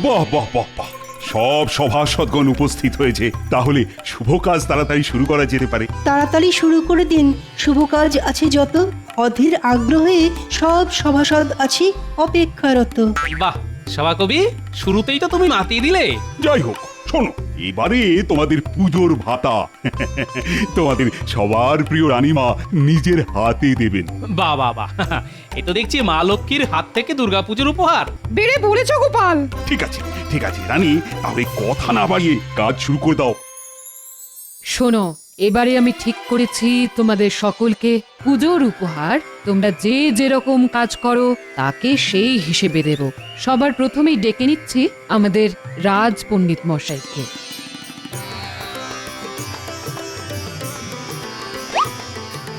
বাহ বাহ বাহ বাহ, সব সভাসদগণ উপস্থিত হয়েছে, তাহলে শুভ কাজ তাড়াতাড়ি শুরু করা যেতে পারে। তাড়াতাড়ি শুরু করে দিন, শুভ কাজ আছে যত। অধীর আগ্রহে সব সভাসদ আছি অপেক্ষারত। বাহ সভাকবি, শুরুতেই তো তুমি মাতিয়ে দিলে। যাই হোক, শোনো, এবারে তোমাদের পুজোর ভাতা তোমাদের সবার প্রিয় রানীমা নিজের হাতে দেবেন। বাহ বাহ বাহ, এ তো দেখছি মা লক্ষ্মীর হাত থেকে দুর্গাপুজোর উপহার। বেড়ে বলেছ গোপাল। ঠিক আছে ঠিক আছে রানী, তাহলে কথা না বাড়িয়ে কাজ শুরু করে দাও। শোনো, এবারে আমি ঠিক করেছি তোমাদের সকলকে পুজোর উপহার তোমরা যে যেরকম কাজ করো তাকে সেই হিসেবে দেব। সবার প্রথমেই ডেকে নিচ্ছি আমাদের রাজ পণ্ডিত মশাইকে।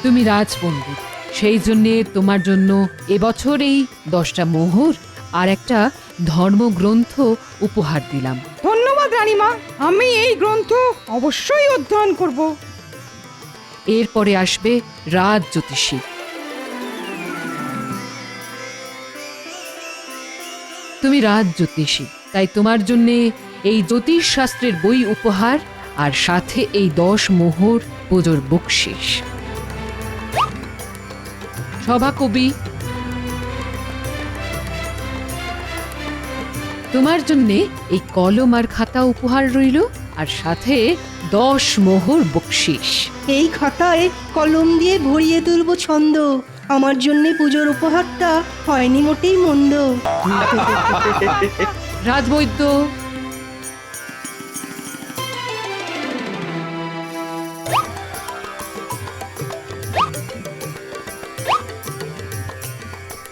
তুমি রাজ পণ্ডিত, সেই জন্যে তোমার জন্য এবছর এই 10টা মোহর আর একটা ধর্মগ্রন্থ উপহার দিলাম। ধন্যবাদ রানীমা, আমি এই গ্রন্থ অবশ্যই অধ্যয়ন করব। এরপরে আসবে রাজ জ্যোতিষী। তুমি রাজ জ্যোতিষী, তাই তোমার জন্য এই জ্যোতিষ শাস্ত্রের বই উপহার আর সাথে এই 10 মোহর পুজোর বকশিস। সভাকবি, তোমার জন্য এই কলম আর খাতা উপহার রইল আর সাথে 10 মোহর বকশিস। এই খাতায় কলম দিয়ে ভরিয়ে তুলব ছন্দ। আমার জন্য পুজোর উপহারটা হয়নি মোটেই মন্দ। রাজবৈদ্য,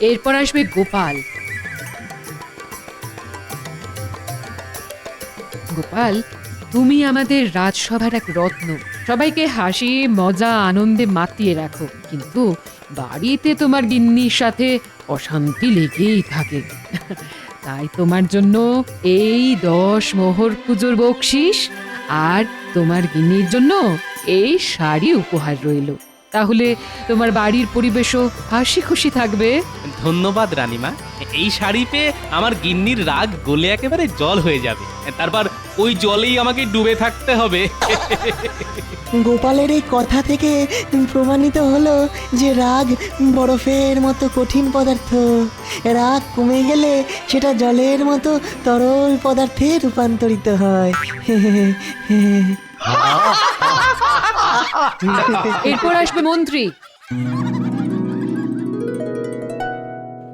এরপর আসবে গোপাল। গোপাল, তুমি আমাদের রাজসভার এক রত্ন, সবাইকে হাসি মজা আনন্দে মাতিয়ে রাখো, কিন্তু বাড়িতে তোমার গিন্নির সাথে অশান্তি লেগেই থাকে। তাই তোমার জন্য এই 10 মোহর পুজোর বকশিস আর তোমার গিন্নির জন্য এই শাড়ি উপহার রইল। তাহলে তোমার বাড়ির পরিবেশও হাসি খুশি থাকবে। ধন্যবাদ রানীমা, এই শাড়ি পেয়ে আমার গিন্নির রাগ গলে একেবারে জল হয়ে যাবে, তারপর ওই জলেই আমাকে ডুবে থাকতে হবে। গোপালের এই কথা থেকে প্রমাণিত হলো যে রাগ বরফের মতো কঠিন পদার্থ। রাগ কমে গেলে সেটা জলের মতো তরল পদার্থে রূপান্তরিত হয়। এরপর আসবে মন্ত্রী।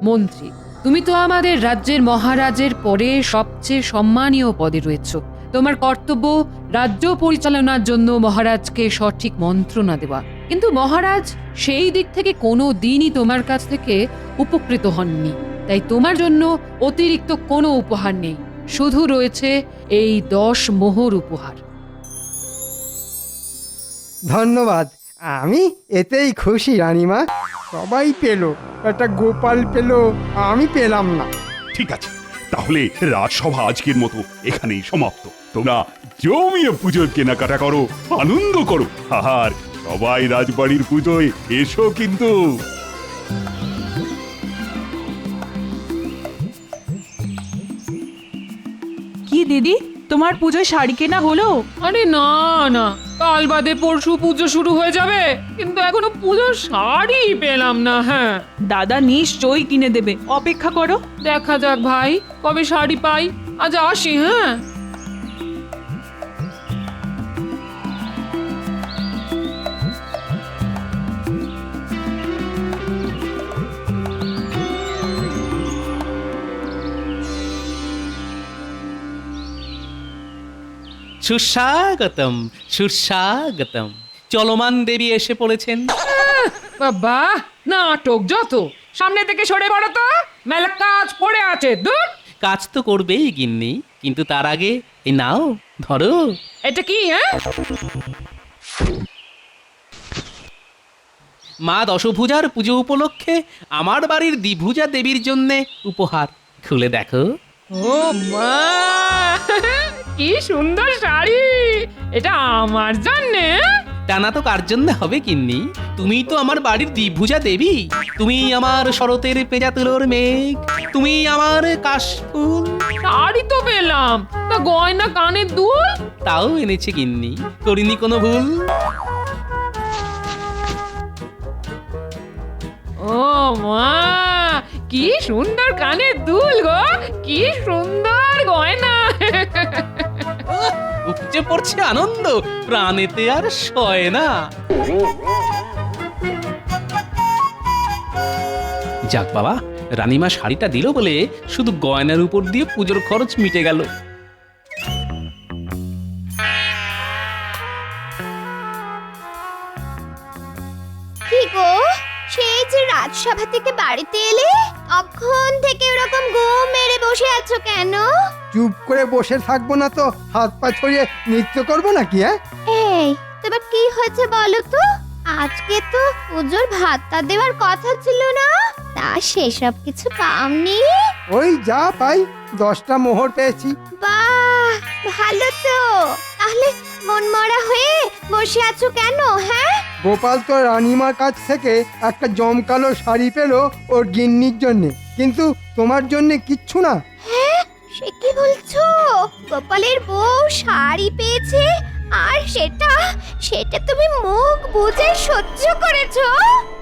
মন্ত্রী, তুমি তো আমাদের রাজ্যের মহারাজের পরে সবচেয়ে সম্মানীয় পদে রয়েছো। তোমার কর্তব্য রাজ্য পরিচালনার জন্য মহারাজকে সঠিক মন্ত্রণা দেওয়া, কিন্তু মহারাজ সেই দিক থেকে কোনো দিনই তোমার কাছ থেকে উপকৃত হননি। তাই তোমার জন্য অতিরিক্ত কোনো উপহার নেই, শুধু রয়েছে এই 10 মোহর উপহার। ধন্যবাদ, আমি এতেই খুশি রানীমা। সবাই পেল, একটা গোপাল পেল, আমি পেলাম না। ঠিক আছে, তাহলে রাজসভা আজকের মতো এখানেই সমাপ্ত। তোমরা জমিয়ে পুজোর কেনাকাটা করো, আনন্দ করো, আর সবাই রাজবাড়ির পুজোয় এসো কিন্তু। কি দিদি, তোমার পুজোয় শাড়ি কেনা হলো? আরে না না, কাল বাদে পরশু পুজো শুরু হয়ে যাবে, কিন্তু এখনো পুজোর শাড়ি পেলাম না। হ্যাঁ, দাদা নিশ্চয়ই কিনে দেবে, অপেক্ষা করো। দেখা যাক ভাই, কবে শাড়ি পাই। আজ আসি। হ্যাঁ, সুস্বাগতম সুস্বাগতম, চলমান দেবী এসে পড়েছেন। বাবা, নাটক যত, সামনে থেকে সরে পড়ো তো, মেলা কাজ পড়ে আছে। দূর, কাজ তো করবেই গিন্নি, কিন্তু তার আগে এই নাও, ধরো। এটা কি? হ্যাঁ, মা দশভুজার পুজো উপলক্ষে আমার বাড়ির দ্বিভুজা দেবীর জন্য উপহার, খুলে দেখো। ও মা, কি সুন্দর শাড়ি! এটা আমার জন্যে? টানা তো কার জন্য হবে গিন্নি? তুমি তো আমার বাড়ির দ্বিভুজা দেবী, তুমি আমার শরতের পেঁজা তুলোর মেঘ, তুমি আমার কাশফুল। শাড়ি তো পেলাম, তা গয়না কানের দুল? তাও এনেছে গিন্নি, করিনি কোনো ভুল। ও মা, কি সুন্দর কানের দুল গো, কি সুন্দর গয়না। উপচে পড়ছে আনন্দ, প্রাণেতে আর সয় না। যাক বাবা, রানীমা শাড়িটা দিল বলে শুধু গয়নার উপর দিয়ে পুজোর খরচ মিটে গেল। কি গো, সেই যে রাজসভা থেকে বাড়িতে এলে তখন থেকে ওরকম ঘুম মেরে বসে আছো কেন? চুপ করে বসে থাকবো না তো হাত পা ছড়িয়ে নৃত্য করবো নাকি? হ্যাঁ, এই তোমার কি হয়েছে বলো তো? আজকে তো পুজোর ভাতটা দেওয়ার কথা ছিল না, তা সেসব কিছু পাওনি? ওই যা পাই 10টা মোহর পেয়েছি। বাহ, ভালো তো। তাহলে মনমরা হয়ে বসে আছো কেন? হ্যাঁ, গোপাল তো রানীমার কাছ থেকে একটা জমকালো শাড়ি পেলো ওর গিন্নির জন্যে, কিন্তু তোমার জন্যে কিচ্ছু না। হ্যাঁ, সে কি বলছো? গোপালের বউ শাড়ি পেয়েছে আর সেটা তুমি মুখ বুজে সহ্য করেছো?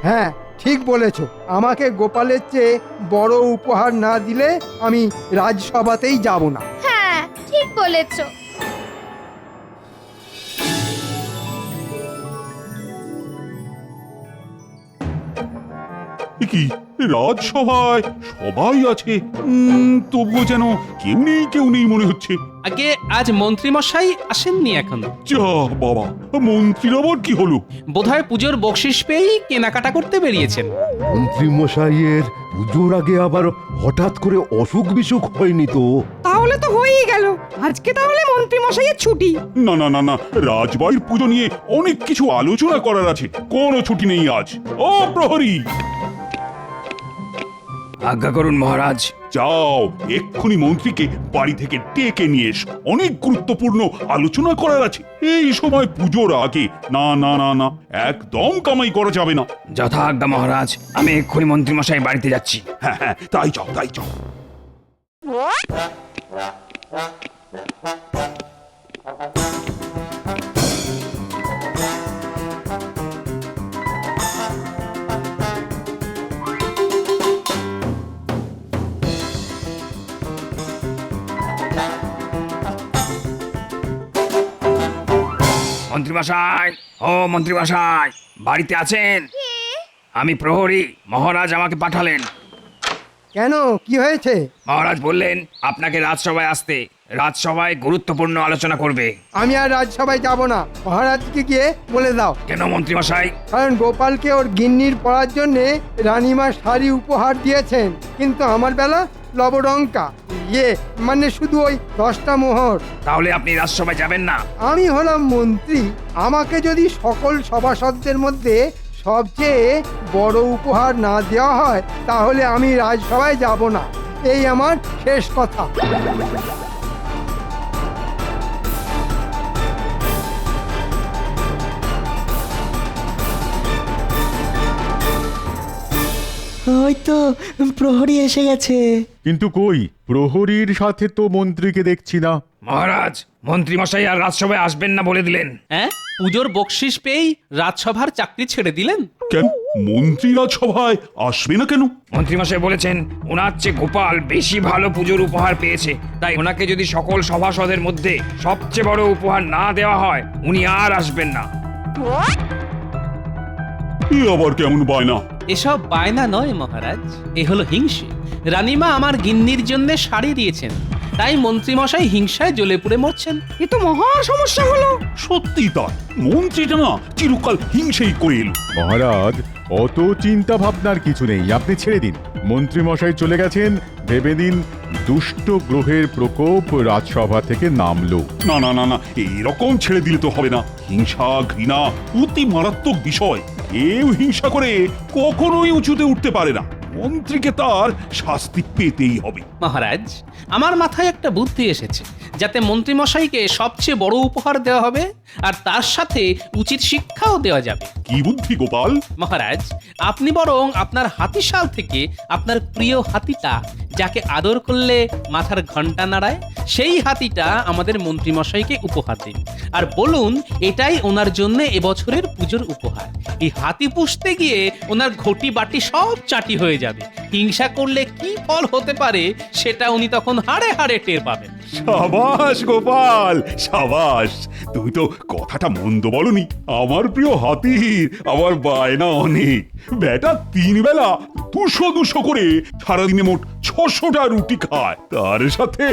হ্যাঁ, ঠিক বলেছো। আমাকে গোপালের চেয়ে বড় উপহার না দিলে আমি রাজসভাতেই যাব না। হ্যাঁ, ঠিক বলেছো। এ কি, রাজসভায় সবাই আছে, তবুও যেন কেউ নেই মনে হচ্ছে। আগে আজ মন্ত্রী মশাই আসেননি এখন। যা বাবা, মন্ত্রীর আবার কি হলো? বোধহয় পুজোর বকশিস পেয়েই কেনাকাটা করতে বেরিয়েছেন। মন্ত্রী মশাইয়ের পুজোর আগে আবার হঠাৎ করে অসুখ বিসুখ হয়নি তো? তাহলে তো হয়েই গেল। আজকে তাহলে মন্ত্রী মশাইয়ের ছুটি। না না না না, রাজবাড়ির পুজো নিয়ে অনেক কিছু আলোচনা করার আছে, কোনো ছুটি নেই আজ। ও প্রহরী, আজ্ঞা করুন মহারাজ। যাও এক্ষুনি মন্ত্রীকে বাড়ি থেকে ডেকে নিয়ে এসো, অনেক গুরুত্বপূর্ণ আলোচনা করার আছে এই সময় পুজোর আগে। না না না না, একদম কামাই করা যাবে না। যথা আজ্ঞা মহারাজ, আমি এক্ষুনি মন্ত্রী মশাই বাড়িতে যাচ্ছি। হ্যাঁ হ্যাঁ, তাই যাও তাই যাও। মন্ত্রী মশাই, ও মন্ত্রী মশাই, বাড়িতে আছেন? আমি প্রহরী, মহারাজ আমাকে পাঠালেন। কেন, কি হয়েছে? মহারাজ বললেন আপনাকে রাজসভায় আসতে, রাজসভায় গুরুত্বপূর্ণ আলোচনা করবে। আমি আর রাজসভায় যাব না, মহারাজকে গিয়ে বলে দাও। কেন মন্ত্রী মশাই? কারণ গোপালকে ওর গিন্নির পড়ার জন্যে রানীমা শাড়ি উপহার দিয়েছেন, কিন্তু আমার বেলা লবডঙ্কা, মানে শুধু ওই 10টা মোহর। তাহলে আপনি রাজসভায় যাবেন না? আমি হলাম মন্ত্রী, আমাকে যদি সকল সভাসদদের মধ্যে সবচেয়ে বড় উপহার না দেওয়া হয় তাহলে আমি রাজসভায় যাব না, এই আমার শেষ কথা। ওই তো প্রহরী এসে গেছে। কিন্তু কই, প্রহরীর সাথে তো মন্ত্রীকে দেখছি না। মহারাজ, মন্ত্রী মশাই আর রাজসভায় আসবেন না বলে দিলেন। হ্যাঁ, পুজোর বকশিস পেয়েই রাজসভার চাকরি ছেড়ে দিলেন। কেন, মন্ত্রী রাজসভায় আসবে না কেন? মন্ত্রী মশাই বলেছেন ওনার চেয়ে গোপাল বেশি ভালো পুজোর উপহার পেয়েছে, তাই ওনাকে যদি সকল সভাসদের মধ্যে সবচেয়ে বড় উপহার না দেওয়া হয় উনি আর আসবেন না। এ আবার কেমন বায়না? এসব বায়না নয় মহারাজ, এ হলো হিংসে। রানীমা আমার গিন্নির জন্য শাড়ি দিয়েছেন, তাই মন্ত্রী মশাই হিংসায় জ্বলে পুড়ে মরছেন। এ তো মহা সমস্যা হলো। সত্যি তাই, মন্ত্রীটা না চিরকাল হিংসেই করে এলো। মহারাজ, অত চিন্তা ভাবনার কিছু নেই, আপনি ছেড়ে দিন। মন্ত্রী মশাই চলে গেছেন, ভেবে দিন দুষ্ট গ্রহের প্রকোপ রাজসভা থেকে নামলো। না না না না, এরকম ছেড়ে দিলে তো হবে না। হিংসা ঘৃণা অতি মারাত্মক বিষয়, কেউ হিংসা করে কখনোই উঁচুতে উঠতে পারে না। মন্ত্রীকে তার শাস্তি পেতেই হবে। মহারাজ, আমার মাথায় একটা বুদ্ধি এসেছে। যাতে মন্ত্রীমশাইকে সবচেয়ে বড় উপহার দেওয়া হবে আর তার সাথে উচিত শিক্ষাও দেওয়া যাবে। কি বুদ্ধি গোপাল! মহারাজ, আপনি বরং আপনার হাতিশাল থেকে আপনার প্রিয় হাতিটা, যাকে আদর করলে মাথার ঘন্টা নাড়ায়, সেই হাতিটা আমাদের মন্ত্রীমশাইকে উপহার দিন আর বলুন এটাই ওনার জন্য এবছরের পুজোর উপহার। এই হাতি পুষতে গিয়ে ওনার ঘটি বাটি সব চাটি হয়ে যাবে। হিংসা করলে কি ফল হতে পারে সেটা উনি তখন হাড়ে হাড়ে টের পাবেন। সাবাস গোপাল, সাবাস! তুমি তো কথাটা মন্দ বলনি। আমার প্রিয় হাতির আমার বায়না অনেক। বেটা 3 বেলা 200 করে সারাদিনে মোট 600টা রুটি খায়, তার সাথে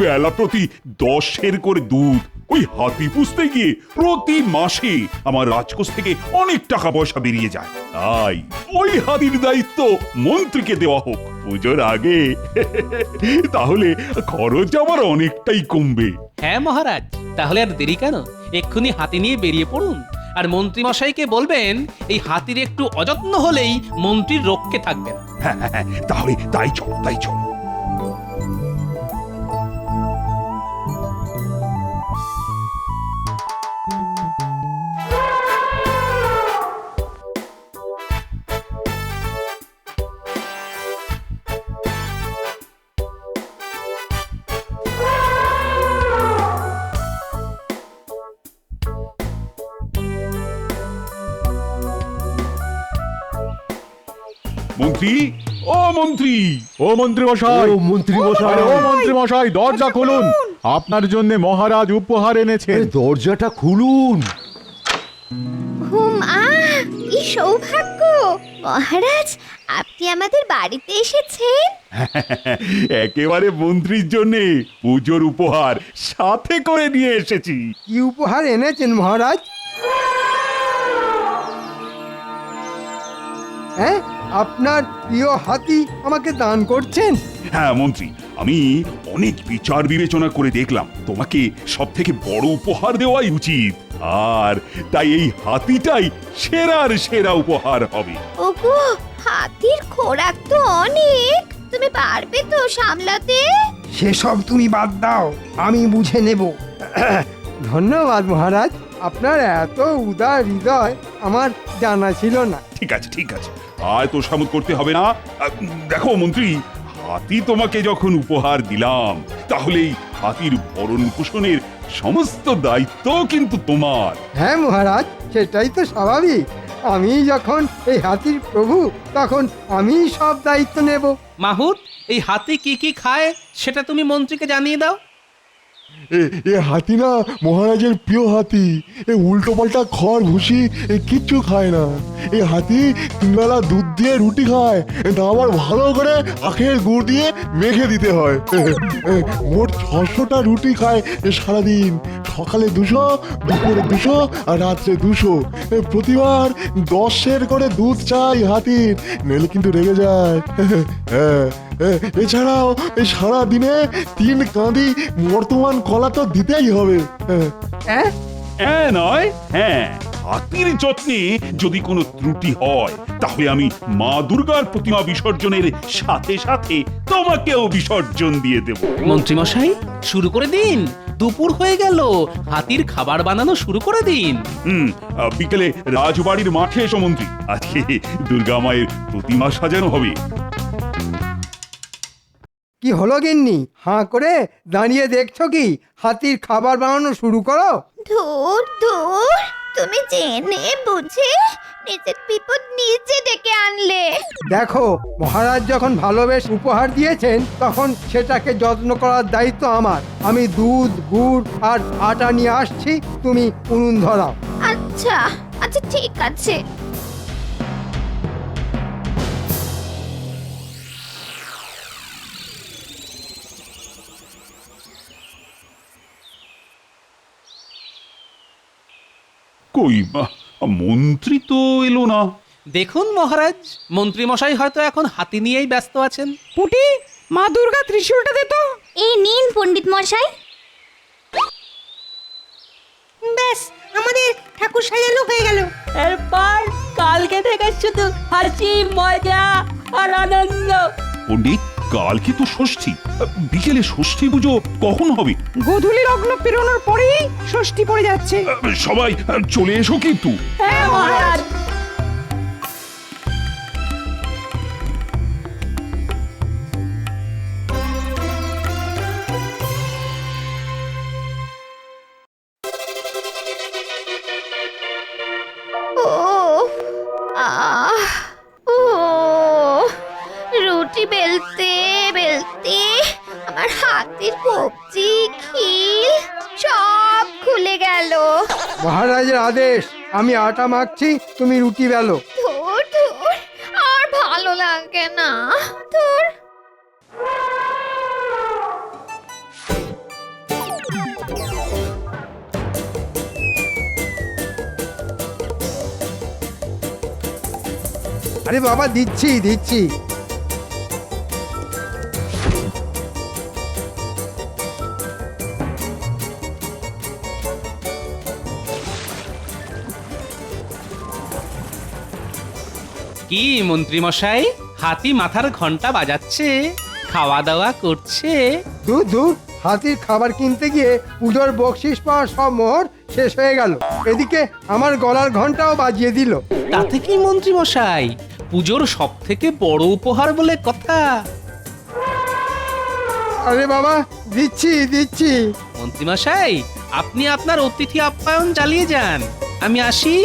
বেলা প্রতি 10 করে দুধ। ওই হাতি পুষতে গিয়ে প্রতি মাসে আমার রাজকোষ থেকে অনেক টাকা পয়সা বেরিয়ে যায়। তাই ওই হাতির দায়িত্ব মন্ত্রীকে দেওয়া হোক পুজোর আগে। তাহলে খরচ আমার অনেকটাই কমবে। হ্যাঁ মহারাজ, তাহলে আর দেরি কেন? এক্ষুনি হাতি নিয়ে বেরিয়ে পড়ুন আর মন্ত্রীমশাইকে বলবেন এই হাতির একটু অযত্ন হলেই মন্ত্রীর রক্ষে থাকবেন। হ্যাঁ, তাহলে তাই চল। মন্ত্রী, ও মন্ত্রী! ও মন্ত্রী মশাই, মন্ত্রী মশাই, ও মন্ত্রী মশাই, দরজা খুলুন। আপনার জন্য মহারাজ উপহার এনেছেন। দরজাটা খুলুন। কি সৌভাগ্য! মহারাজ, আপনি আমাদের বাড়িতে এসেছেন। একেবারে মন্ত্রীর জন্য পুজোর উপহার সাথে করে নিয়ে এসেছি। কি উপহার এনেছেন মহারাজ? হ্যাঁ, আপনার প্রিয় হাতি আমাকে দান করছেন? হ্যাঁ মন্ত্রী, আমি অনেক বিচার বিবেচনা করে দেখলাম তোমাকে সব থেকে বড় উপহার দেওয়াই উচিত, আর তাই এই হাতিটাই সেরা উপহার হবে। ওগো, হাতির খোরাক তো অনেক, তুমি পারবে তো সামলাতে? সেসব তুমি বাদ দাও, আমি বুঝে নেব। ধন্যবাদ মহারাজ, আপনার এত উদার হৃদয় আমার জানা ছিল না। ঠিক আছে, আর তো সামুদ করতে হবে না। দেখো মন্ত্রী, হাতি তোমাকে যখন উপহার দিলাম, তাহলে এই হাতির ভরণ পোষণের সমস্ত দায়িত্ব কিন্তু তোমার। হ্যাঁ মহারাজ, সেটাই তো স্বাভাবিক। আমি যখন এই হাতির প্রভু, তখন আমি সব দায়িত্ব নেব। মাহুত, এই হাতি কি কি খায় সেটা তুমি মন্ত্রীকে জানিয়ে দাও। এ হাতি না মহারাজের প্রিয় হাতি। এ উল্টো পাল্টা খড় ভুসি কিচ্ছু খায় না। এই হাতি 3 বেলা দুধ দিয়ে রুটি খায়, তা আবার ভালো করে আখের গুড় দিয়ে মেখে দিতে হয়। মোট 600টা রুটি খায় সারাদিন। সকালে 200, দুপুরে 200 আর রাত্রে 200। প্রতিবার 10 করে দুধ চাই হাতির, নইলে কিন্তু রেগে যায়। এছাড়াও সারা দিনে 3 কাঁদি বর্তমান কলা তো দিতেই হবে। নয়, হ্যাঁ, হাতির যত্নে যদি কোনো ত্রুটি হয়, তাহলে আমি মা দুর্গার প্রতিমা বিসর্জনের সাথে সাথে তোমাকেও বিসর্জন দিয়ে দেব। মন্ত্রীমশাই, শুরু করে দিন। দুপুর হয়ে গেল, হাতির খাবার বানানো শুরু করে দিন। বিকেলে রাজবাড়ির মাঠে এসো মন্ত্রী, আজকে দুর্গা মায়ের প্রতিমা সাজানো হবে। কি হলো গিন্নি, হাঁ করে দাঁড়িয়ে দেখছো কি? হাতির খাবার বানানো শুরু করো। ধুর, তুমি জেনে বুঝে নিজের বিপদ নিজে ডেকে আনলে। দেখো, মহারাজ যখন ভালোবেসে উপহার দিয়েছেন, তখন সেটাকে যত্ন করার দায়িত্ব আমার। আমি দুধ, গুড় আর আটা নিয়ে আসছি, তুমি উনুন ধরাও। আচ্ছা, ঠিক আছে। কই মন্ত্রী তো এলো না। দেখুন মহারাজ, মন্ত্রীমশাই হয়তো এখন হাতি নিয়েই ব্যস্ত আছেন। পুটি, মা দুর্গা ত্রিশূলটা দে তো। এই নিন পণ্ডিত মশাই। ব্যাস, আমাদের ঠাকুর সাজানো হয়ে গেল। এরপর কালকে থেকে শুধু হাসি, মজা আর আনন্দ। পণ্ডিত, কালকে তো ষষ্ঠী, বিকেলে ষষ্ঠী পুজো কখন হবে? গোধূলি লগ্ন পেরোনোর পরেই ষষ্ঠী পড়ে যাচ্ছে। সবাই চলে এসো কিন্তু। হ্যাঁ মহারাজ। ও আহ ও রুটি বেলতে বেলতে আমার হাতের কবজি খিল সব খুলে গেল। মহারাজের আদেশ, আমি আটা মাখছি, তুমি রুটি বেলো। ধুর ধুর, আর ভালো লাগে না। ধুর। আরে বাবা, দিচ্ছি দিচ্ছি। কি মন্ত্রী মশাই, হাতি মাথার ঘন্টা বাজাচ্ছে, খাওয়া দাওয়া করছে? দূর দূর, হাতির খাবার কিনতে গিয়ে পুজোর বকশিস পাওয়ার সব মোহর শেষ হয়ে গেল। এদিকে আমার গলার ঘন্টাও বাজিয়ে দিল। তাতে কি মন্ত্রী মশাই, পুজোর সব থেকে বড় উপহার বলে কথা। আরে বাবা, দিচ্ছি দিচ্ছি। মন্ত্রী মশাই, আপনি আপনার অতিথি আপ্যায়ন চালিয়ে যান, আমি আসি।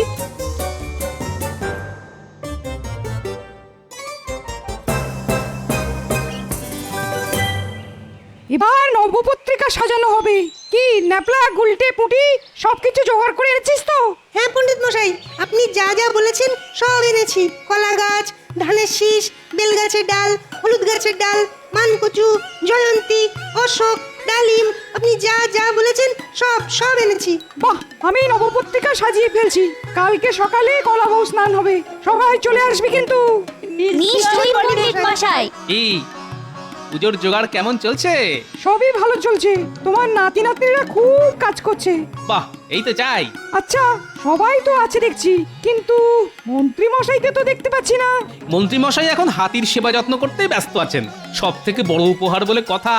এবার নবপত্রিকা সাজানো হবে। কি ন্যাপলা গুলটে পুটি সবকিছু জোগাড় করে এনেছিস তো? হ্যাঁ পণ্ডিত মশাই, আপনি যা যা বলেছেন সব এনেছি। কলা গাছ, ধানের শীষ, বেল গাছের ডাল, হলুদ গাছের ডাল, মানকচু, জয়ন্তী, অশোক, ডালিম, আপনি যা যা বলেছেন সব সব এনেছি। বাহ, আমি নবপত্রিকা সাজিয়ে ফেলছি। কালকে সকালে কলা বউ স্নান হবে, সবাই চলে আসবি কিন্তু। নিশ্চয়ই পণ্ডিত মশাই। এই পুজোর জোগাড় কেমন চলছে? সবই ভালো চলছে। তোমার নাতি নাতনিরা খুব কাজ করছে। বাহ, এই তো চাই। আচ্ছা, সবাই তো আছে দেখছি, কিন্তু মন্ত্রী মশাইকে তো দেখতে পাচ্ছি না। মন্ত্রী মশাই এখন হাতির সেবা যত্ন করতে ব্যস্ত আছেন, সব থেকে বড় উপহার বলে কথা।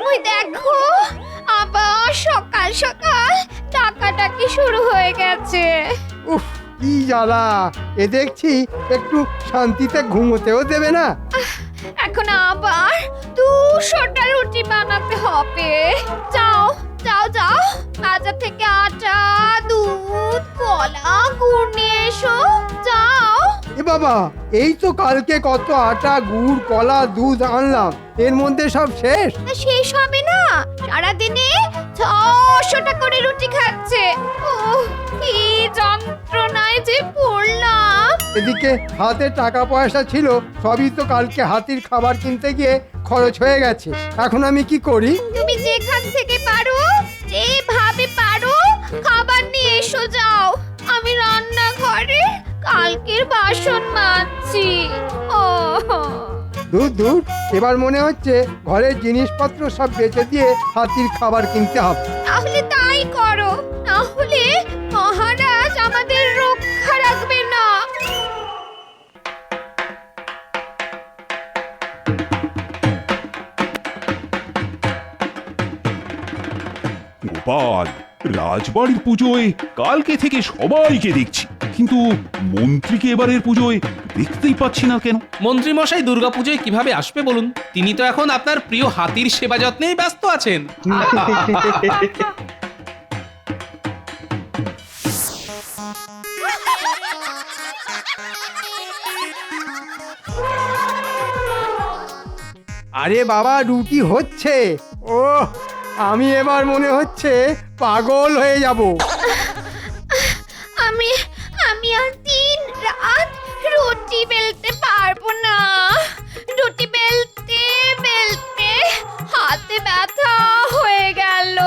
ওই দেখো, আবার সকাল সকাল ডাকাডাকি শুরু হয়ে গেছে। উফ, কি জ্বালা! এ দেখছি একটু শান্তিতে ঘুমোতেও দেবে না। এখন আবার 200টা রুটি বানাতে হবে। যাও যাও যাও, বাজার থেকে আটা, দুধ, কলা, গুড় নিয়ে এসো। যাও। এ বাবা, এই তো কালকে কত আটা, গুড়, কলা, দুধ আনলাম, এর মধ্যে সব শেষ। তা শেষ হবে না, সারাদিনে 600টা করে রুটি খাচ্ছে। ও কি যন্ত্রণায় যে পড়লাম। এদিকে হাতে টাকা পয়সা ছিল, সবই তো কালকে হাতির খাবার কিনতে গিয়ে খরচ হয়ে গেছে। এখন আমি কি করি? তুমি যেখান থেকে পারো, যেভাবে পারো খাবার নিয়ে এসো। যাও, আমি রান্নাঘরে কালকের বাসন মাজছি। ও দূর দূর, এবার মনে হচ্ছে ঘরের জিনিসপত্র সব বেচে দিয়ে হাতির খাবার কিনতে হবে। তাহলে তাই করো, না হলে মহারাজ আমাদের রক্ষা রাখবে না। গোপাল, রাজবাড়ির পুজোয় কালকে থেকে সবাইকে দেখছি, কিন্তু মন্ত্রীকে এবারের পুজোয় দেখতেই পাচ্ছি না কেন? মন্ত্রী মশাই দুর্গাপুজোয় কিভাবে আসবে বলুন? তিনি তো এখন আপনার প্রিয় হাতির সেবা যত্নেই ব্যস্ত আছেন। আরে বাবা, রুটি হচ্ছে। ও, আমি এবার মনে হচ্ছে পাগল হয়ে যাব। আমি আমি আর দিন রাত রুটি বেলতে পারবো না। রুটি বেলতে বেলতে হাতে ব্যথা হয়ে গেল।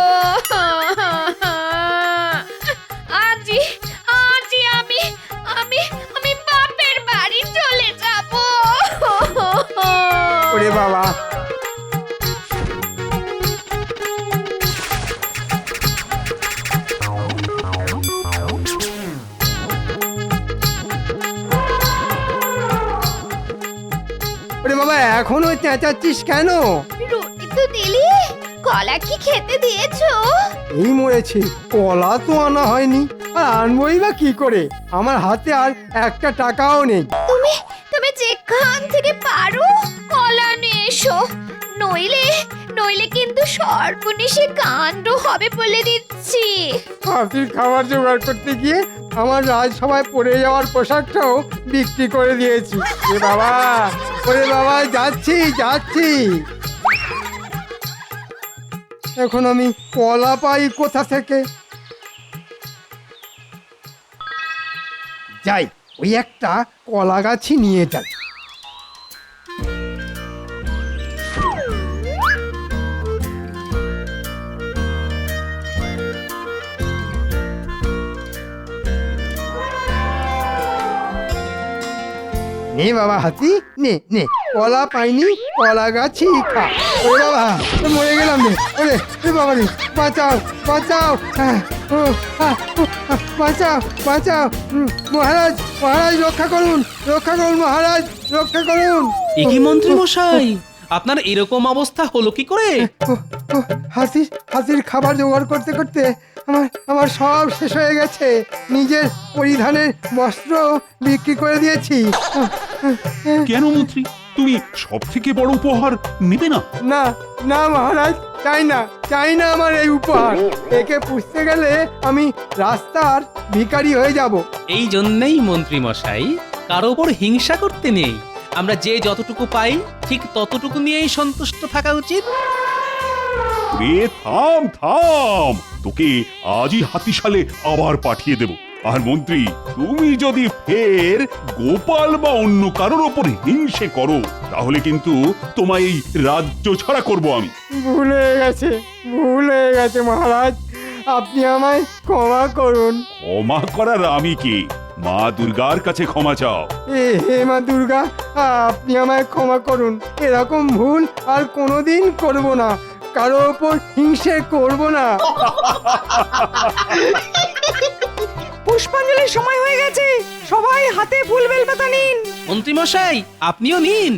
আজই আজই আমি আমি আমি বাপের বাড়ি চলে যাব। ওরে বাবা, এখনো চেঁচাচ্ছিস কেন? রুটি তো দিলি, কলা কি খেতে দিয়েছো? এই মরেছি, কলা তো আনা হয়নি, আর আনবই বা কি করে? আমার হাতে আর একটা টাকাও নেই। তুমি তুমি যেখান থেকে পারো কলা নিয়ে এসো, নইলে নইলে কিন্তু সর্বনেশে কাণ্ড হবে বলে দিচ্ছি। হাতির খাবার জোগাড় করতে গিয়ে আমার রাজসভায় পড়ে যাওয়ার পোশাকটাও বিক্রি করে দিয়েছি। ওরে বাবা যাচ্ছি যাচ্ছি। এখন আমি কলা পাই কোথা থেকে? যাই, ওই একটা কলা গাছই নিয়ে যাই। নে বাবা হাতি, নে নে, কলা পাইনি, কলা গাছই খা। ওরে বাবা, মরে গেলাম রে। ওরে বাবা রে, বাঁচাও বাঁচাও, বাঁচাও বাঁচাও। মহারাজ মহারাজ, রক্ষা করুন মহারাজ, রক্ষা করুন। এ কি মন্ত্রী মশাই, আপনার এরকম অবস্থা হলো কি করে? হাতির খাবার জোগাড় করতে করতে আমার সব শেষ হয়ে গেছে। নিজের পরিধানের বস্ত্র বিক্রি করে দিয়েছি। কেন মন্ত্রী, তুমি সব থেকে বড় উপহার নেবে না? না না মহারাজ, চাই না আমার এই উপহার। একে পুষতে গেলে আমি রাস্তার ভিখারি হয়ে যাব। এই জন্যই মন্ত্রী মশাই, কারো ওপর হিংসা করতে নেই। আমরা যে যতটুকু পাই ঠিক ততটুকু নিয়েই সন্তুষ্ট থাকা উচিত। থাম, তোকে আজই হাতিশালে আবার পাঠিয়ে দেব। আর মন্ত্রী, তুমি যদি ফের গোপাল বা অন্য কারোর ওপর হিংসে করো, তাহলে কিন্তু তোমায় এই রাজ্য ছাড়া করব আমি। ভুল হয়ে গেছে মহারাজ, আপনি আমায় ক্ষমা করুন। ক্ষমা করার আমি কে? মা দুর্গার কাছে ক্ষমা চাও। হে মা দুর্গা, আপনি আমায় ক্ষমা করুন। এরকম ভুল আর কোনোদিন করব না, কারো ওপর হিংসে করব না। পুষ্পাঞ্জলির সময় হয়ে গেছে, সবাই হাতে ফুল বেলপাতা নিন। মন্ত্রী মশাই, আপনিও নিন।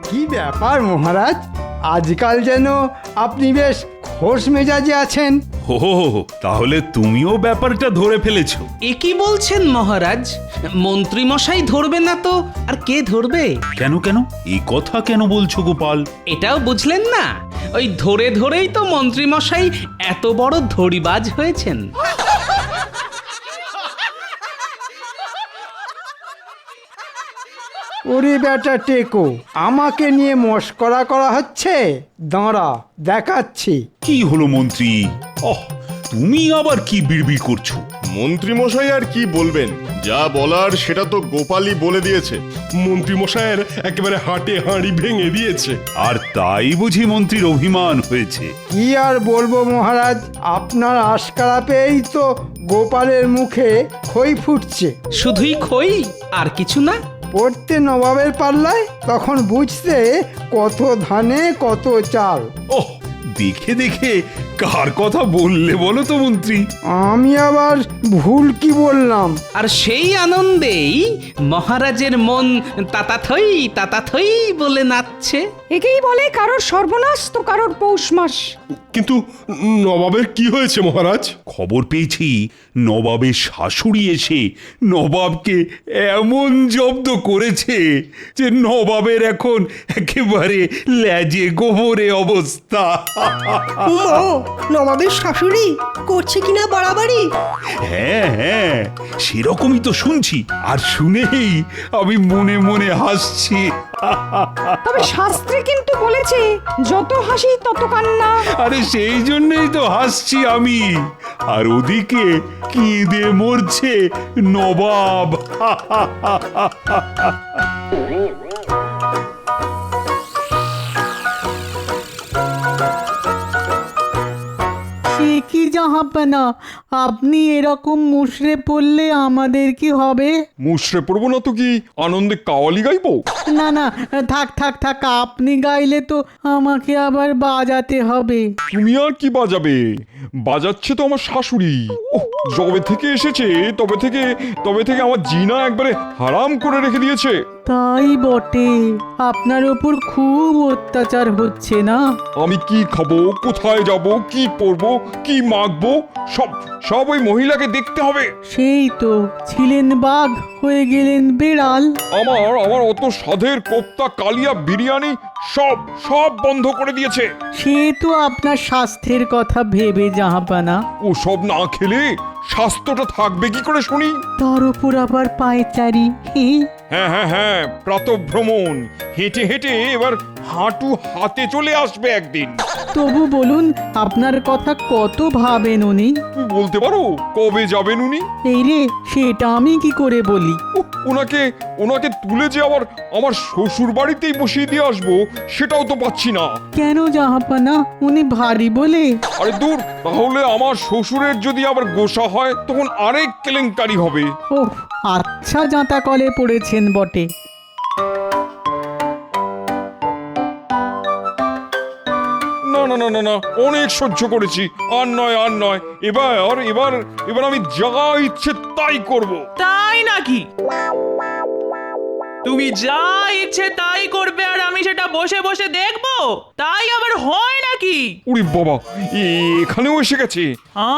কি ব্যাপার মহারাজ, আজকাল যেন আপনি বেশ খোশ মেজাজে আছেন। তাহলে তুমিও ব্যাপারটা ধরে ফেলেছো? এ কি বলছেন মহারাজ? মন্ত্রী মশাই ধরবে না তো আর কে ধরবে? কেন এই কথা কেন বলছো গোপাল? এটাও বুঝলেন না? ওই ধরে ধরেই তো মন্ত্রী মশাই এত বড় ধড়িবাজ হয়েছেন। ওরে বেটা টেকো, আমাকে নিয়ে মস্করা করা হচ্ছে? দাঁড়া, দেখাচ্ছি। কি হলো মন্ত্রী? তুমি আবার কি বিড়বিড় করছো? মন্ত্রী মশাই আর কি বলবেন, যা বলার সেটা তো গোপালই বলে দিয়েছে। মন্ত্রী মশাইয়ের একেবারে হাটে হাঁড়ি ভেঙে দিয়েছে। আর তাই বুঝি মন্ত্রীর অভিমান হয়েছে? কি আর বলবো মহারাজ, আপনার আশকারা পেয়েই তো গোপালের মুখে খই ফুটছে। শুধুই খই, আর কিছু না? পড়তে নবাবের পাল্লায়, তখন বুঝতে কত ধানে কত চাল। দেখে দেখে কার কথা বললে বলো তো মন্ত্রী? আমি আবার ভুল কি বললাম? আর সেই আনন্দেই মহারাজের মন তাতাথই বলে নাচছে। একেই বলে কারোর সর্বনাশ তো কারোর পৌষ মাস। কিন্তু নবাবের কি হয়েছে মহারাজ? খবর পেয়েছি নবাবের শাশুড়ি এসে নবাবকে এমন জব্দ করেছে যে নবাবের এখন একেবারে লেজে গোবরে অবস্থা। নবাবের শাশুড়ি করছে কিনা বাড়াবাড়ি? হ্যাঁ, সেরকমই তো শুনছি। আর শুনেই আমি মনে মনে হাসছি। তবে শাস্ত্রে কিন্তু বলেছে যত হাসি তত কান্না। আরে সেই জন্যই তো হাসছি আমি। আর ওদিকে কেঁদে মরছে নবাব। কি জাহাপানা, আপনি এরকম মুষড়ে পড়লে আমাদের কি হবে? মুষড়ে পড়বো না তো কি আনন্দে কাওয়ালি গাইবো? না না, থাক থাক থাক, আপনি গাইলে তো আমাকে আবার বাজাতে হবে। তুমি আর কি বাজাবে? বাজাচ্ছে তো আমার শাশুড়ি। ওহ, যবে থেকে এসেছে তবে থেকে আমার জিনা একবারে হারাম করে রেখে দিয়েছে। তাই বটে, আপনার ওপর খুব অত্যাচার হচ্ছে না? আমি কি খাবো, কোথায় যাব, কি পরবো, কি মাখবো, সব ওই মহিলাকে দেখতে হবে। সেই তো, ছিলেন বাঘ হয়ে গেলেন বেড়াল। আমার অত স্বাদের কোপ্তা, কালিয়া, বিরিয়ানি সব বন্ধ করে দিয়েছে। সে তো আপনার স্বাস্থ্যের কথা ভেবে জাহাপানা। ও সব না খেলে স্বাস্থ্যটা থাকবে কি করে শুনি? তার উপর আবার পায়চারি। হ্যাঁ, প্রাতঃভ্রমণ, হেঁটে হেঁটে এবার হাঁটু হাতে চলে আসবে একদিন। তবু বলুন, আপনার কথা কত ভাবেন উনি? বলতে পারো কবে যাবেন উনি? এই রে, সেটা আমি কি করে বলি? ওনাকে তুলে যে আবার আমার শ্বশুর বাড়িতেই বসিয়ে দিয়ে আসবো, সেটাও তো পাচ্ছি না। কেন জাহাপানা, উনি ভারী বলে? আরে দূর, তাহলে আমার শ্বশুরের যদি আবার গোসা হয় তখন আরেক কেলেঙ্কারি হবে। ওহ, আচ্ছা জাঁতা কলে পড়েছেন বটে। না, অনেক সহ্য করেছি, আর নয়। এবার আমি যা ইচ্ছে তাই করব। তাই নাকি? তুমি যা ইচ্ছে তাই করবে আর আমি সেটা বসে বসে দেখবো? তাই আবার হয় নাকি? উরি বাবা, এখানেও এসে গেছে।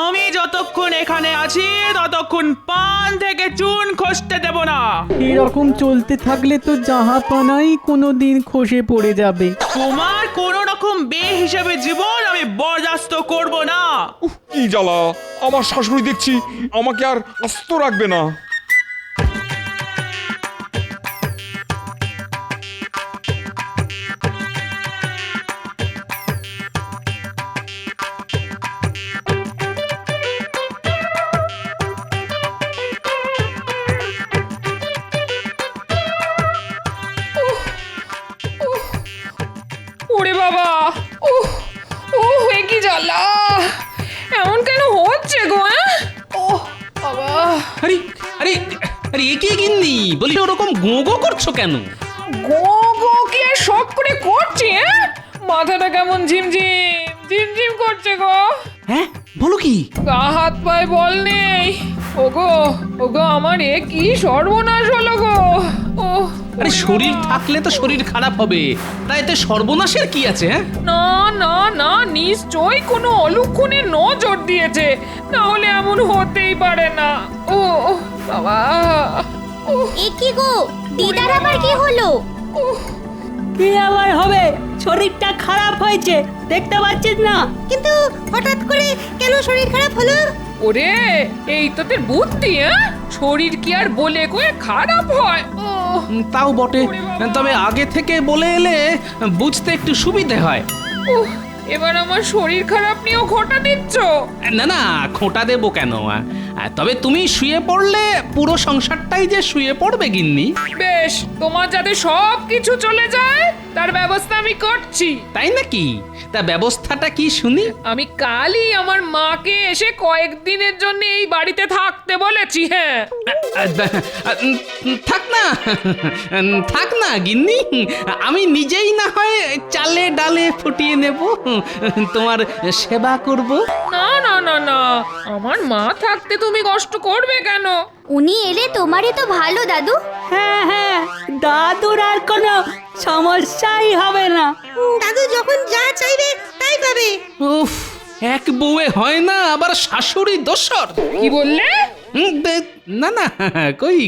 আমি যতক্ষণ এখানে আছি ততক্ষণ পান থেকে চুন খসতে দেব না। এরকম চলতে থাকলে তো জাহাপানাই কোনোদিন খসে পড়ে যাবে। তোমার কোন রকম বেহিসাবে জীবন আমি বরদাস্ত করব না। কি জ্বালা, আমার শাশুড়ি দেখছি আমাকে আর আস্ত রাখবে না। ওরে বাবা, কি জ্বালা, এমন কেন হচ্ছে গো? বাবা, আরে আরে আরে এ কি গিন্নি, বলি ওরকম গো গো করছো কেন? গো কি আর শখ করে করছি? মাথাটা কেমন ঝিমঝিম করছে গো। হ্যাঁ, বলো কি? গা হাত পায়ে বল নেই। ওগো আমার এ কি সর্বনাশ হলো গো। আরে শরীর থাকলে তো শরীর খারাপ হবে, তাই এতে সর্বনাশের কি আছে? না, নিশ্চয়ই কোনো অলক্ষণে নজর দিয়েছে, না হলে এমন হতেই পারে না। বাবা, এ কি গো, দিদার আবার কি হলো? কি আবার হবে, শরীরটা খারাপ হয়েছে, দেখতে পাচ্ছিস না? কিন্তু হঠাৎ করে কেন শরীর খারাপ হলো? ওরে, এই তোদের বুদ্ধি, শরীর কি আর বলে কয়ে খারাপ হয়? তাও বটে, তবে আগে থেকে বলে এলে বুঝতে একটু সুবিধে হয়। এবার আমার শরীর খারাপ নিয়েও খোঁটা দিচ্ছ? না, খোঁটা দেবো কেন? তবে তুমি শুয়ে পড়লে পুরো সংসারটাই যে শুয়ে পড়বে গিন্নি। বেশ, তোমার যাতে সব কিছু চলে যায় তার ব্যবস্থা আমি করছি। তাই নাকি? তা ব্যবস্থাটা কি শুনি? আমি কালই আমার মাকে এসে কয়েকদিনের জন্য এই বাড়িতে থাকতে বলেছি। হ্যাঁ, থাক না গিন্নি, আমি নিজেই না হয় চালে ডালে ফুটিয়ে নেব, তোমার সেবা করব। না, আমার মা থাকতে তুমি কষ্ট করবে কেন? উনি এলে তোমারই তো ভালো দাদু। হ্যাঁ, দাদুর আর কোনো সমস্যাই হবে না। দাদু যখন যা চাইবে তাই পাবে। উফ, এক বউয়ে হয় না, আবার শাশুড়ি দোসর। কি বললে? না, কই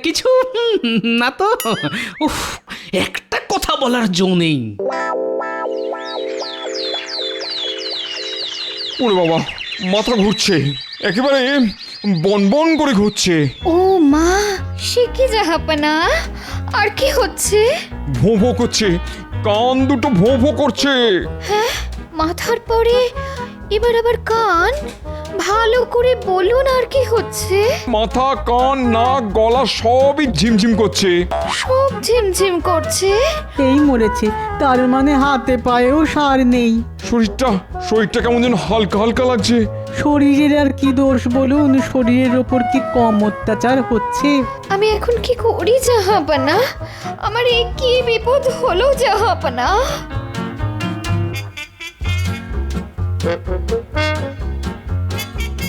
কিছু না তো। উফ, একটা কথা বলার জো নেই। ওরে বাবা, মাথা ঘুরছে, একেবারে বন করে ঘুরছে। ও মা, সে কি জাহাপানা, আর কি হচ্ছে? ভোঁ করছে, কান দুটো ভোঁ করছে। হ্যাঁ, মাথার পরে এবার আবার কান, ভালো করে বলুন আর কি হচ্ছে? মাথা, কান, নাক, গলা সবই ঝিমঝিম করছে। সব ঝিমঝিম করছে। এই মরেছে, তার মানে হাতে পায়েও সার নেই। শরীরটা কেমন যেন হালকা হালকা লাগছে। শরীরের আর কি দোষ বলুন? শরীরের ওপর কি কম অত্যাচার হচ্ছে? আমি এখন কি করি জাহাপনা? আমার এই কি বিপদ হলো জাহাপনা?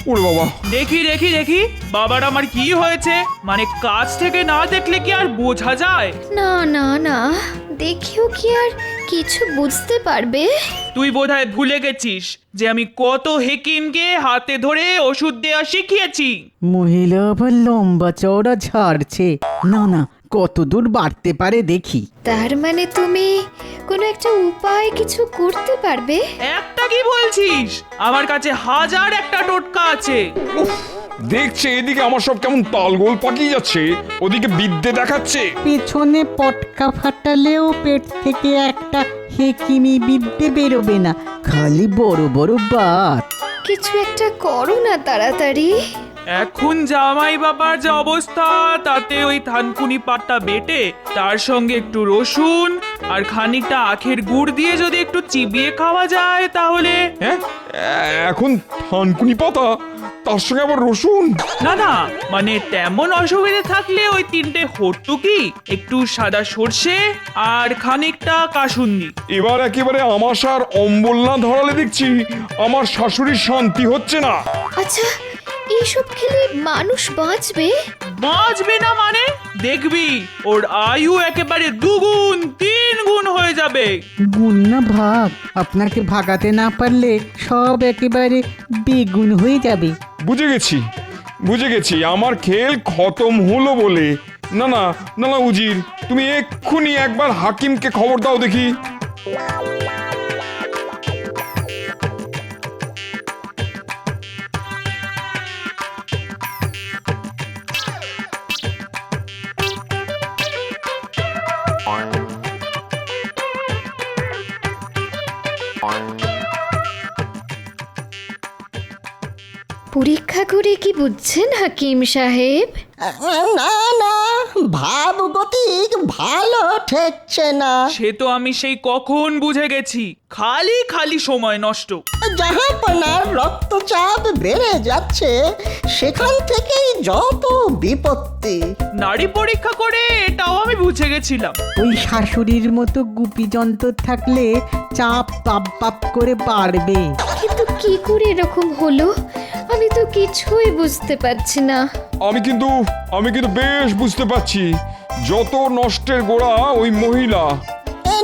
ওরে বাবা, দেখি দেখি দেখি বাবার আমার কি হয়েছে, মানে কাছ থেকে না দেখলে কি আর বোঝা যায়? না না না, দেখিও কি আর কিছু বুঝতে পারবে? তুই বোধহয় ভুলে গেছিস যে আমি কত হেকিমকে হাতে ধরে ওষুধ দেওয়া শিখিয়েছি। মহিলা আবার লম্বা চওড়া ঝাড়ছে। না না, কত দূর বাড়তে পারে দেখি। তার মানে তুমি কোনো একটা উপায় কিছু করতে পারবে? একটা কি বলছিস? আমার কাছে হাজার একটা টোটকা আছে। দেখছে এদিকে আমার সব কেমন তালগোল পাকিয়ে যাচ্ছে, ওদিকে বিদ্যে দেখাচ্ছে। পেছনে পটকা ফাটালেও পেট থেকে একটা হেকিমি বিদ্যে বেরোবে না, খালি বড় বড় বাত। কিছু একটা করো না তাড়াতাড়ি। এখন জামাই বাবার যে অবস্থা, তাতে ওই থানকুনি পাটটা বেটে তার সঙ্গে একটু রসুন আর খানিকটা আখের গুড় দিয়ে যদি একটু চিবিয়ে খাওয়া যায় তাহলে। হ্যাঁ, এখন থানকুনি পাতা, তার সঙ্গে আবার রসুন? না না, মানে তেমন অসুবিধে থাকলে ওই 3টে হর্তুকি, একটু সাদা সর্ষে আর খানিকটা কাসুন্দি। এবার একেবারে আমাশার অম্বল না ধরালে দেখছি আমার শাশুড়ির শান্তি হচ্ছে না। আচ্ছা, এইসব খেলে মানুষ বাঁচবে? বাঁচবে না মানে? দেখবি ওর আয়ু একেবারে 2 গুণ 3 গুণ হয়ে যাবে। গুণ না ভাগ, আপনাকে ভাগাতে না পারলে সব একেবারে বেগুন হয়ে যাবে। বুঝে গেছি আমার খেল খতম হলো বলে। না না না না উজির, তুমি এক্ষুনি একবার হাকিমকে খবর দাও দেখি। পরীক্ষা করে কি বুঝছেন হাকিম সাহেব? না না, ভাবগতিক ভালো ঠেকছে না। সে তো আমি সেই কখন বুঝে গেছি, খালি খালি সময় নষ্ট। জাহাপনার রক্তচাপ বেড়ে যাচ্ছে, সেখান থেকেই যত বিপত্তি। নারী পরীক্ষা করে এটাও আমি বুঝে গেছিলাম। ওই শাশুড়ির মতো গুপি যন্ত্র থাকলে চাপ পাপ পাপ করে বাড়বে। কিন্তু কি করে এরকম হলো? আমি তো কিছুই বুঝতে পারছি না। আমি কিন্তু বেশ বুঝতে পারছি, যত নষ্টের গোড়া ওই মহিলা।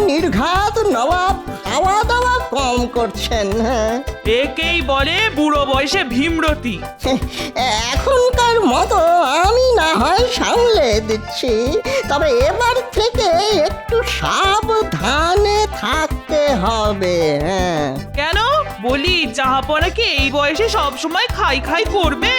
নির্ঘাত নবাব খাওয়া দাওয়া কম করছেন। হ্যাঁ, একেই বলে বুড়ো বয়সে ভীমরতি। এখনকার মতো আমি না হয় সামলে দিচ্ছি, তবে এবার থেকে একটু সাবধানে থাকতে হবে। হ্যাঁ, কেন বলি, জাহাপনা কি এই বয়সে সব সময় খাই খাই করবে?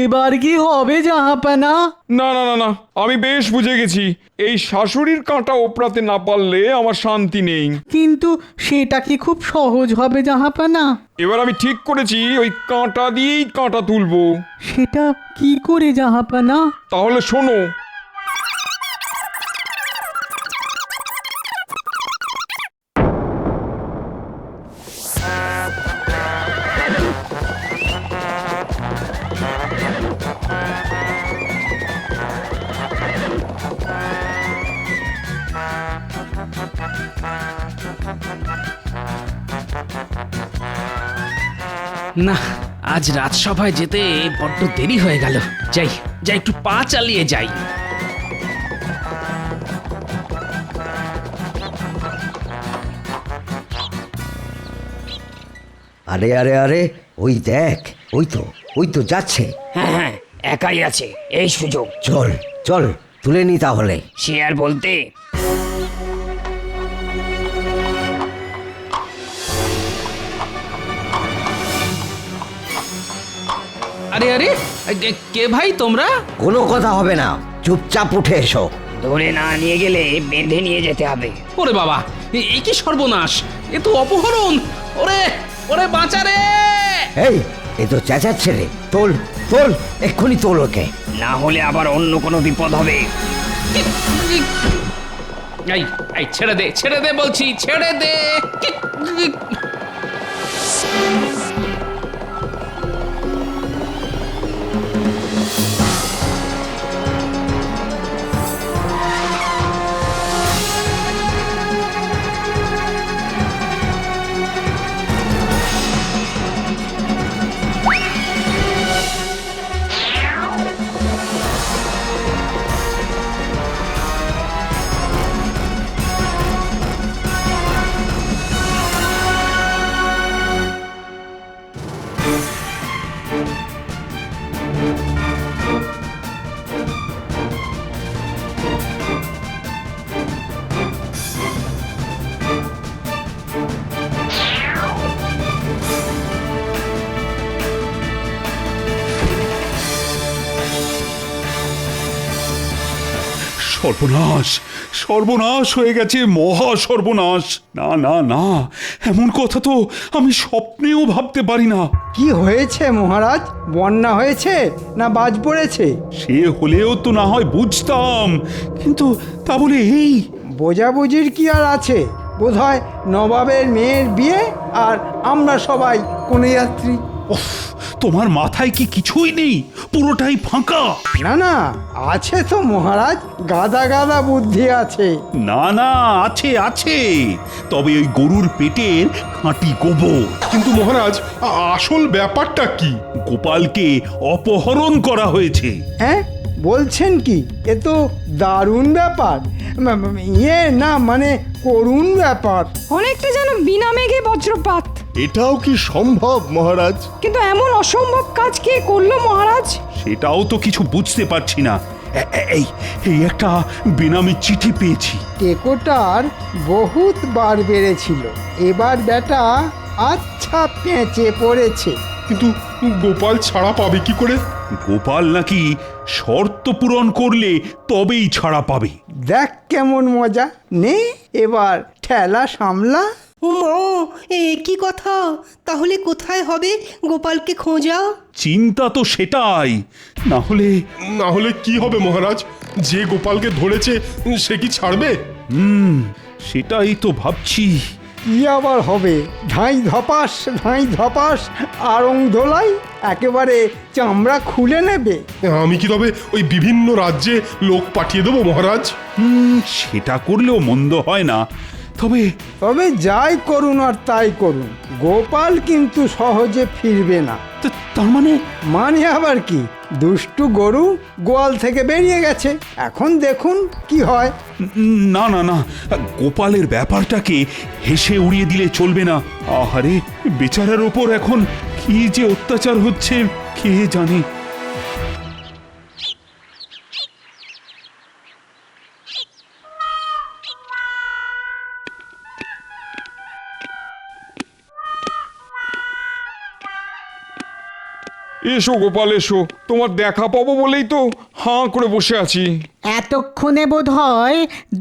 এবার কি হবে জাহাপানা? না না না না, আমি বেশ বুঝে গেছি, এই শাশুড়ির কাঁটা ওপরাতে না পারলে আমার শান্তি নেই। কিন্তু সেটা কি খুব সহজ হবে জাহাপানা? এবার আমি ঠিক করেছি, ওই কাঁটা দিয়েই কাঁটা তুলবো। সেটা কি করে জাহাপানা? তাহলে শোনো। না, আজ রাজসভায় যেতে বড্ড দেরি হয়ে গেল। যাই একটু পা চালিয়ে যাই। আরে আরে আরে, ওই দেখ, ওই তো যাচ্ছে। হ্যাঁ হ্যাঁ, একাই আছে, এই সুযোগ। চল চল, তুলে নি তাহলে। সে আর বলতে। আরে আরে কে ভাই তোমরা? কোনো কথা হবে না, চুপচাপ উঠে এসো। ধরে না নিয়ে গেলে বেঁধে নিয়ে যেতে হবে। ওরে বাবা, এ কি সর্বনাশ! এ তো অপহরণ! ওরে ওরে বাঁচা রে! এই এ তো চেঁচাচ্ছে রে, তোল তোল, এক্ষুনি তোল ওকে। না হলে আবার অন্য কোনো বিপদ হবে। এই এই ছেড়ে দে বলছি, ছেড়ে দে! সর্বনাশ, সর্বনাশ হয়ে গেছে, মহা সর্বনাশ! না না না, এমন কথা তো আমি স্বপ্নেও ভাবতে পারি না। কি হয়েছে মহারাজ? বন্যা হয়েছে না বাজ পড়েছে? সে হলেও তো না হয় বুঝতাম, কিন্তু তা বলে এই বোঝাবুঝির কি আর আছে? বোধহয় নবাবের মেয়ের বিয়ে, আর আমরা সবাই কনেযাত্রী। উফ, তোমার মাথায় কি কিছুই নেই? পুরোটাই ফাঁকা। না না, আছে তো মহারাজ, গাদা গাদা বুদ্ধি আছে। না না, আছে আছে, তবে ওই গরুর পেটের খাঁটি গোবর। কিন্তু মহারাজ, আসল ব্যাপারটা কি? গোপালকে অপহরণ করা হয়েছে। হ্যাঁ বলছেন কি? এ তো দারুণ ব্যাপার। না মানে করুণ ব্যাপার। অনেকটা যেন বিনা মেঘে বজ্রপাত। এটাও কি সম্ভব মহারাজ? কিন্তু এমন অসম্ভব কাজ কে করলো মহারাজ? সেটাও তো কিছু বুঝতে পারছি না। এই এই একটা বেনামি চিঠি পেয়েছি। টেকোটার বহুত বার বেড়েছিল, এবার বেটা আচ্ছা পেঁচে পড়েছে। কিন্তু গোপাল ছাড়া পাবে কি করে? গোপাল নাকি শর্ত পূরণ করলে তবেই ছাড়া পাবে। দেখ কেমন মজা, নে এবার ঠেলা সামলা। উমা, এ কি কথা? তাহলে কোথায় হবে গোপালকে খোঁজা? চিন্তা তো সেটাই। না হলে কি হবে মহারাজ? যে গোপালকে ধরেছে সে কি ছাড়বে? সেটাই তো ভাবছি। কি আবার হবে? ধাঁই ধপাস আড়ং ধোলাই একেবারে চামড়া খুলে নেবে। আমি কি তবে ওই বিভিন্ন রাজ্যে লোক পাঠিয়ে দেবো মহারাজ? সেটা করলেও মন্দ হয় না। তবে যাই করুন আর তাই করুন, গোপাল কিন্তু সহজে ফিরবে না। তার মানে আবার কি? দুষ্টু গরু গোয়াল থেকে বেরিয়ে গেছে, এখন দেখুন কি হয়। না না না, গোপালের ব্যাপারটাকে হেসে উড়িয়ে দিলে চলবে না। আহারে, বেচারার ওপর এখন কি যে অত্যাচার হচ্ছে কে জানে। এসো গোপাল এসো, তোমার দেখা পাবো বলেই তো হাঁ করে বসে আছি। এতক্ষণে বোধ হয়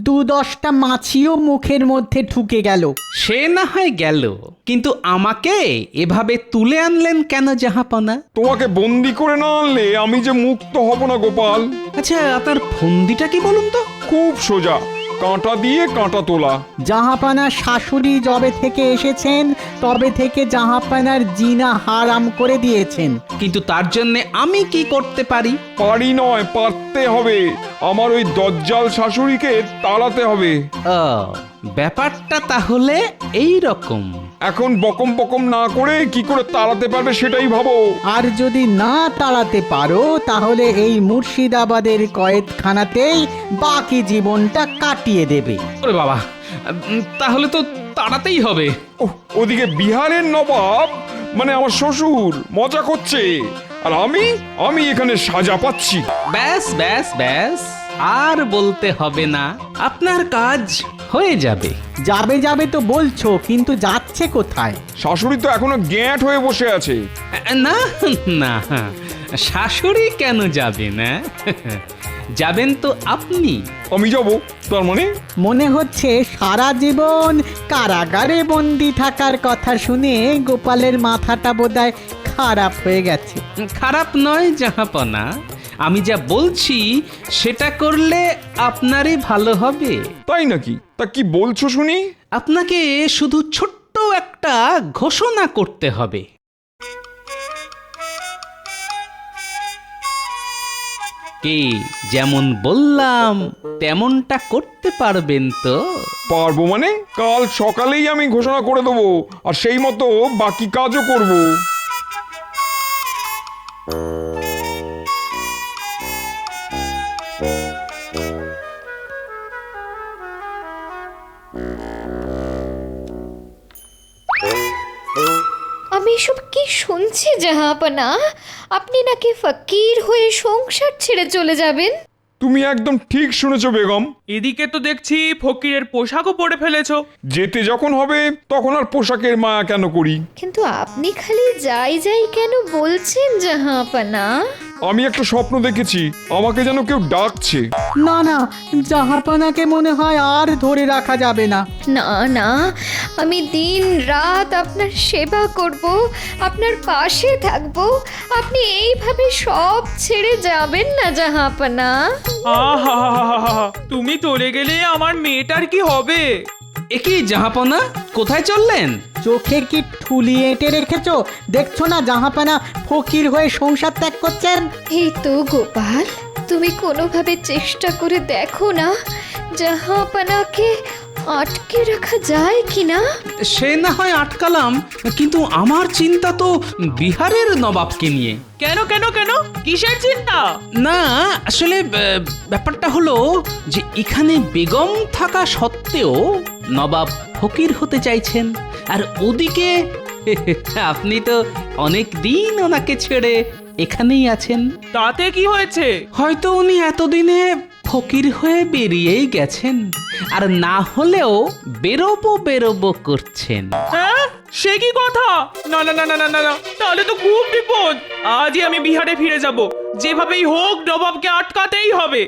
2-10টা মাছিও মুখের মধ্যে ঢুকে গেল। সে না হয় গেল, কিন্তু আমাকে এভাবে তুলে আনলেন কেন জাহাপনা? তোমাকে বন্দি করে না আনলে আমি যে মুক্ত হব না গোপাল। আচ্ছা, আপনার ফন্দিটা কি বলুন তো? খুব সোজা, কাঁটা দিয়ে কাঁটা তোলা। জাহাপানার শাশুড়ি যবে থেকে এসেছেন তবে থেকে জাহাপানার জিনা হারাম করে দিয়েছেন। কিন্তু তার জন্য আমি কি করতে পারি? পারি নয়, পারতে হবে। আমার ওই দজ্জাল শাশুড়িকে তাড়াতে হবে। ব্যাপারটা তাহলে এই রকম। এখন বকম বকম না করে কি করে তাড়াতে পারবে সেটাই ভাবো। আর যদি না তাড়াতে পারো তাহলে এই মুর্শিদাবাদের কয়েদখানাতেই বাকি জীবনটা কাটিয়ে দেবে। ওরে বাবা, তাহলে তো তাড়াতেই হবে। ওদিকে বিহারের নবাব মানে আমার শ্বশুর মজা করছে, আর আমি এখানে সাজা পাচ্ছি। ব্যাস ব্যাস ব্যাস, আর বলতে হবে না, আপনার কাজ হয়ে যাবে। যাবে যাবে তো বলছো, কিন্তু যাচ্ছে কোথায়? শাশুড়ি তো এখনো গ্যাঁট হয়ে বসে আছে। না না, শাশুড়ি কেন যাবে না? যাবেন তো আপনি। আমি যাব? তার মানে? মনে হচ্ছে সারা জীবন কারাগারে বন্দি থাকার কথা শুনে গোপালের মাথাটা বোধহয় খারাপ হয়ে গেছে। খারাপ নয় জাহাপনা, আমি যা বলছি সেটা করলে আপনারই ভালো হবে। তাই নাকি? তা কি বলছো শুনি? আপনাকে শুধু ছোট্ট একটা ঘোষণা করতে হবে। কি যেমন বললাম তেমনটা করতে পারবেন তো? পারবো মানে? কাল সকালেই আমি ঘোষণা করে দেবো, আর সেই মতো বাকি কাজও করব। আমি এসব কি শুনছি জাহাপনা? আপনি নাকি ফকির হয়ে সংসার ছেড়ে চলে যাবেন? তুমি একদম ঠিক শুনেছো বেগম। এদিকে তো দেখছি ফকিরের পোশাকও পরে ফেলেছো। যেতে যখন হবে তখন আর পোশাকের মায়া কেন করি? কিন্তু আপনি খালি যাই যাই কেন বলছেন জাহাপনা? আমি একটা স্বপ্ন দেখেছি, আমাকে যেন কেউ ডাকছে। না না, জাহাপানাকে মনে হয় আর ধরে রাখা যাবে না। না না, আমি দিন রাত আপনার সেবা করব, আপনার পাশে থাকব। আপনি এইভাবে সব ছেড়ে যাবেন না জাহাপনা। আহা, তুমি চলে গেলে আমার মেয়েটার কি হবে? একই জাহাপনা, কোথায় চললেন? চোখে কি ঠুলি এঁটে রেখেছো? দেখছো না জাহাপানা ফকির হয়ে সংসার ত্যাগ করছেন? এই তো গোপাল, তুমি কোনোভাবে চেষ্টা করে দেখো না জাহাপানাকে আটকে রাখা যায় কিনা। সে না হয় আটকালাম, কিন্তু আমার চিন্তা তো বিহারের নবাবকে নিয়ে। কেন কেন কেন? কিসের চিন্তা? না আসলে ব্যাপারটা হলো যে এখানে বেগম থাকা সত্ত্বেও নবাব ফকির হতে চাইছেন, আর ওদিকে আপনি তো অনেক দিন ওনাকে ছেড়ে এখানেই আছেন। তাতে কি হয়েছে? হয়তো উনি এতদিনে ফকির হয়ে বেরিয়েই গেছেন, আর না হলেও বেরোবো করছেন। হ্যাঁ, সে কি কথা? না না না না না না, তাহলে তো খুব বিপদ। আজই আমি বিহারে ফিরে যাব, যেভাবেই হোক নবাবকে আটকাতেই হবে।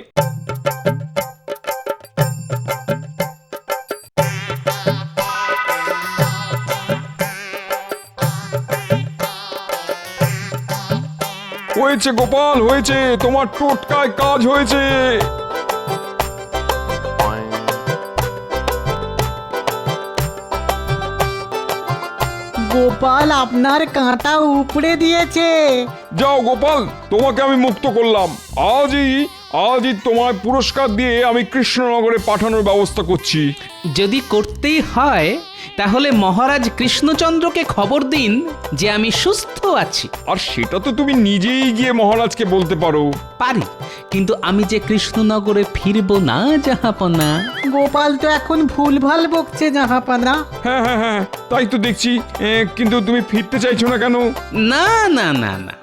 হয়েছে গোপাল, হয়েছে, তোমার টোটকায় কাজ হয়েছে। গোপাল আপনার কাঁটা উপড়ে দিয়েছে। যাও গোপাল, তোমাকে আমি মুক্ত করলাম। আজই তোমায় পুরস্কার দিয়ে আমি কৃষ্ণনগরে পাঠানোর ব্যবস্থা করছি। যদি করতেই হয় তাহলে মহারাজ কৃষ্ণচন্দ্রকে খবর দিন যে আমি সুস্থ আছি। আর সেটা তো তুমি নিজেই গিয়ে মহারাজকে বলতে পারো। পারি, কিন্তু আমি যে কৃষ্ণনগরে ফিরবো না জাহাপনা। গোপাল তো এখন ভুলভাল বকছে জাহাপানা। হ্যাঁ হ্যাঁ হ্যাঁ, তাই তো দেখছি। কিন্তু তুমি ফিরতে চাইছো না কেন? না না না না,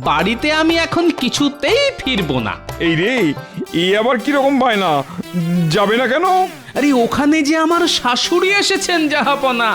বাড়িতে আমি এখন কিছুতেই ফিরবো না। এই রে, এই আবার কিরকম বায়না? যাবে না কেন? আরে ওখানে যে আমার শাশুড়ি এসেছেন জাহাপনা।